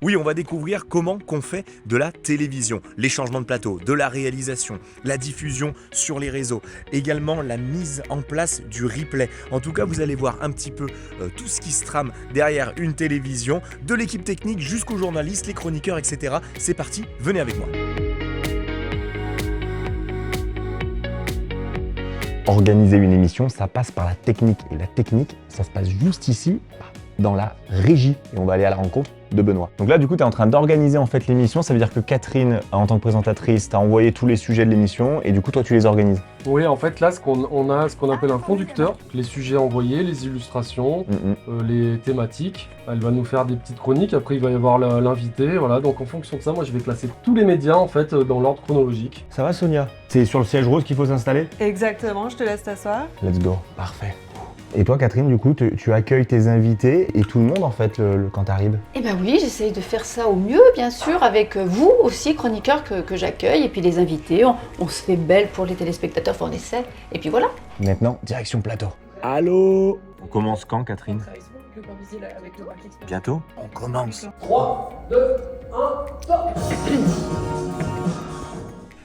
Oui, on va découvrir comment qu'on fait de la télévision, les changements de plateau, de la réalisation, la diffusion sur les réseaux, également la mise en place du replay. En tout cas, vous allez voir un petit peu tout ce qui se trame derrière une télévision, de l'équipe technique jusqu'aux journalistes, les chroniqueurs, etc. C'est parti, venez avec moi. Organiser une émission, ça passe par la technique. Et la technique, ça se passe juste ici, dans la régie. Et on va aller à la rencontre de Benoît. Donc là, du coup, tu es en train d'organiser en fait l'émission. Ça veut dire que Catherine, en tant que présentatrice, t'a envoyé tous les sujets de l'émission et du coup, toi, tu les organises. Oui, en fait, là, on a ce qu'on appelle un conducteur. Les sujets envoyés, les illustrations, les thématiques. Elle va nous faire des petites chroniques. Après, il va y avoir l'invité. Voilà. Donc, en fonction de ça, moi, je vais classer tous les médias en fait dans l'ordre chronologique. Ça va, Sonia? C'est sur le siège rose qu'il faut s'installer? Exactement, je te laisse t'asseoir. Let's go. Parfait. Et toi, Catherine, du coup, tu accueilles tes invités et tout le monde, en fait, quand t'arrives? Eh ben oui, j'essaye de faire ça au mieux, bien sûr, avec vous aussi, chroniqueurs que j'accueille, et puis les invités. On se fait belle pour les téléspectateurs, enfin on essaie, et puis voilà. Maintenant, direction plateau. Allô? On commence quand, Catherine? Bientôt? On commence. 3, 2, 1, top!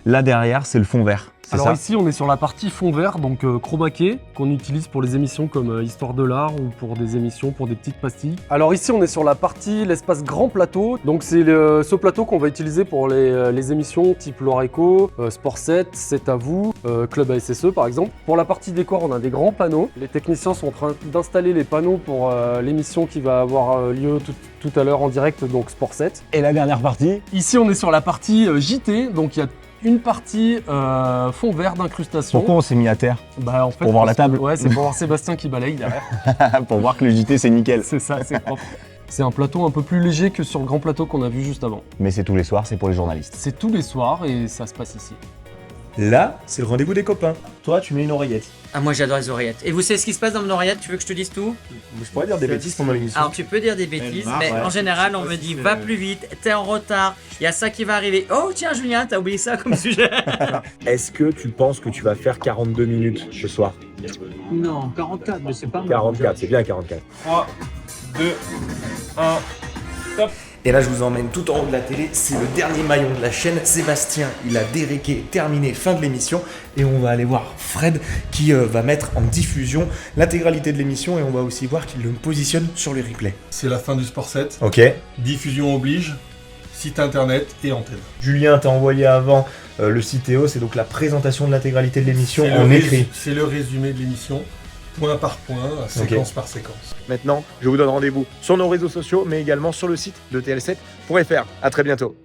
Là, derrière, c'est le fond vert. Alors ici, on est sur la partie fond vert, donc chroma key, qu'on utilise pour les émissions comme Histoire de l'art ou pour des émissions pour des petites pastilles. Alors ici, on est sur la partie, l'espace grand plateau. Donc c'est ce plateau qu'on va utiliser pour les émissions type Loreco, Sport 7, C'est à vous, Club ASSE par exemple. Pour la partie décor, on a des grands panneaux. Les techniciens sont en train d'installer les panneaux pour l'émission qui va avoir lieu tout à l'heure en direct, donc Sport 7. Et la dernière partie? Ici, on est sur la partie JT, donc il y a une partie fond vert d'incrustation. Pourquoi on s'est mis à terre? En fait, pour voir la table? Ouais, c'est pour voir Sébastien qui balaye derrière. Pour voir que le JT, c'est nickel. C'est ça, c'est propre. C'est un plateau un peu plus léger que sur le grand plateau qu'on a vu juste avant. Mais c'est tous les soirs, c'est pour les journalistes. C'est tous les soirs et ça se passe ici. Là, c'est le rendez-vous des copains. Toi, tu mets une oreillette. Ah, moi j'adore les oreillettes. Et vous savez ce qui se passe dans mon oreillette? Tu veux que je te dise tout? Je pourrais dire des bêtises pendant l'émission. Alors tu peux dire des bêtises, mais en général on me dit va plus vite, t'es en retard, il y a ça qui va arriver. Oh tiens Julien, t'as oublié ça comme sujet. Est-ce que tu penses que tu vas faire 42 minutes ce soir? Non, 44, mais c'est pas mal. 44, c'est bien 44. 3, 2, 1, top. Et là, je vous emmène tout en haut de la télé. C'est le dernier maillon de la chaîne. Sébastien, il a déréqué, terminé, fin de l'émission. Et on va aller voir Fred qui va mettre en diffusion l'intégralité de l'émission. Et on va aussi voir qu'il le positionne sur les replays. C'est la fin du Sport 7. Ok. Diffusion oblige, site internet et antenne. Julien t'a envoyé avant le CTO. C'est donc la présentation de l'intégralité de l'émission en écrit. C'est le résumé de l'émission, point par point, séquence par séquence. Maintenant, je vous donne rendez-vous sur nos réseaux sociaux, mais également sur le site de TL7.fr. À très bientôt.